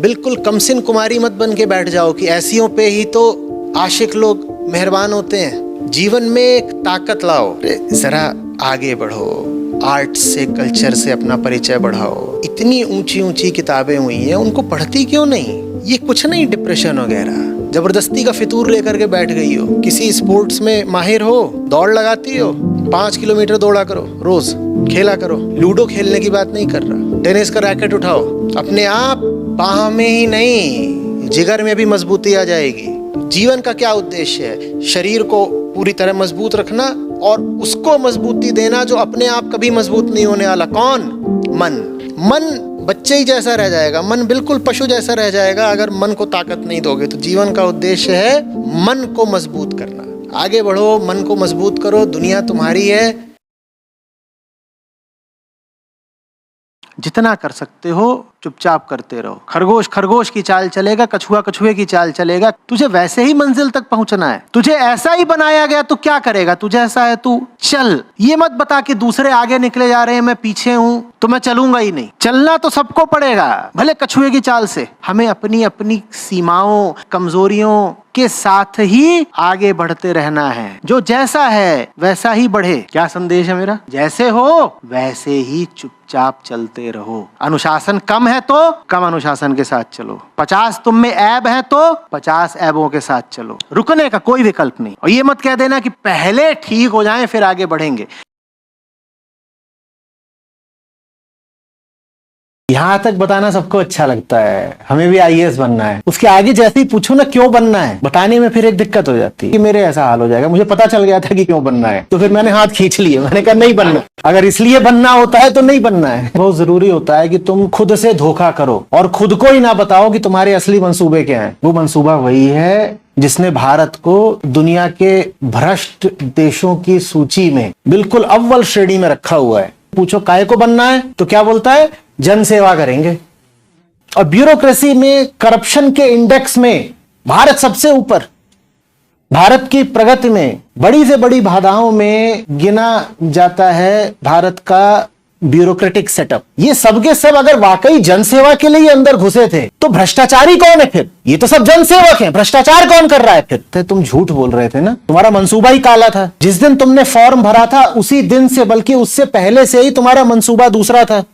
बिल्कुल कमसिन कुमारी मत बन के बैठ जाओ कि ऐसियों पे ही तो आशिक लोग मेहरबान होते हैं। जीवन में एक ताकत लाओ, जरा आगे बढ़ो, आर्ट से कल्चर से अपना परिचय बढ़ाओ। इतनी ऊंची ऊंची किताबें हुई हैं, उनको पढ़ती क्यों नहीं? ये कुछ नहीं डिप्रेशन वगैरह जबरदस्ती का फितूर लेकर के बैठ गई हो। किसी स्पोर्ट्स में माहिर हो, दौड़ लगाती हो, 5 किलोमीटर दौड़ा करो, रोज खेला करो। लूडो खेलने की बात नहीं कर रहा, टेनिस का रैकेट उठाओ। अपने आप बाह में ही नहीं, जिगर में भी मजबूती आ जाएगी। जीवन का क्या उद्देश्य है? शरीर को पूरी तरह मजबूत रखना और उसको मजबूती देना जो अपने आप कभी मजबूत नहीं होने वाला। कौन? मन बच्चे ही जैसा रह जाएगा, मन बिल्कुल पशु जैसा रह जाएगा अगर मन को ताकत नहीं दोगे। तो जीवन का उद्देश्य है मन को मजबूत करना। आगे बढ़ो, मन को मजबूत करो, दुनिया तुम्हारी है। जितना कर सकते हो चुपचाप करते रहो। खरगोश खरगोश की चाल चलेगा, कछुआ कछुए की चाल चलेगा। तुझे वैसे ही मंजिल तक पहुंचना है, तुझे ऐसा ही बनाया गया, तो क्या करेगा? तू जैसा है तू चल। ये मत बता कि दूसरे आगे निकले जा रहे हैं, मैं पीछे हूं तो मैं चलूंगा ही नहीं। चलना तो सबको पड़ेगा, भले कछुए की चाल से। हमें अपनी अपनी सीमाओं, कमजोरियों के साथ ही आगे बढ़ते रहना है। जो जैसा है वैसा ही बढ़े। क्या संदेश है मेरा? जैसे हो वैसे ही चुपचाप चलते रहो। अनुशासन कम है तो कम अनुशासन के साथ चलो। 50 तुम में ऐब है तो 50 ऐबों के साथ चलो। रुकने का कोई विकल्प नहीं। और ये मत कह देना कि पहले ठीक हो जाएं फिर आगे बढ़ेंगे। यहाँ तक बताना सबको अच्छा लगता है, हमें भी आईएएस बनना है। उसके आगे जैसे ही पूछो ना क्यों बनना है, बताने में फिर एक दिक्कत हो जाती है कि मेरे ऐसा हाल हो जाएगा। मुझे पता चल गया था कि क्यों बनना है, तो फिर मैंने हाथ खींच लिए, मैंने कहा नहीं बनना। अगर इसलिए बनना होता है तो नहीं बनना है। बहुत जरूरी होता है कि तुम खुद से धोखा करो और खुद को ही ना बताओ कि तुम्हारे असली मंसूबे क्या है। वो मंसूबा वही है जिसने भारत को दुनिया के भ्रष्ट देशों की सूची में बिल्कुल अव्वल श्रेणी में रखा हुआ है। पूछो काहे को बनना है तो क्या बोलता है? जन सेवा करेंगे। और ब्यूरोक्रेसी में, करप्शन के इंडेक्स में भारत सबसे ऊपर। भारत की प्रगति में बड़ी से बड़ी बाधाओं में गिना जाता है भारत का ब्यूरोक्रेटिक सेटअप। ये सबके सब अगर वाकई जनसेवा के लिए अंदर घुसे थे तो भ्रष्टाचारी कौन है फिर? ये तो सब जनसेवक हैं, भ्रष्टाचार कौन कर रहा है फिर? तो तुम झूठ बोल रहे थे ना, तुम्हारा मंसूबा ही काला था। जिस दिन तुमने फॉर्म भरा था उसी दिन से, बल्कि उससे पहले से ही तुम्हारा मंसूबा दूसरा था।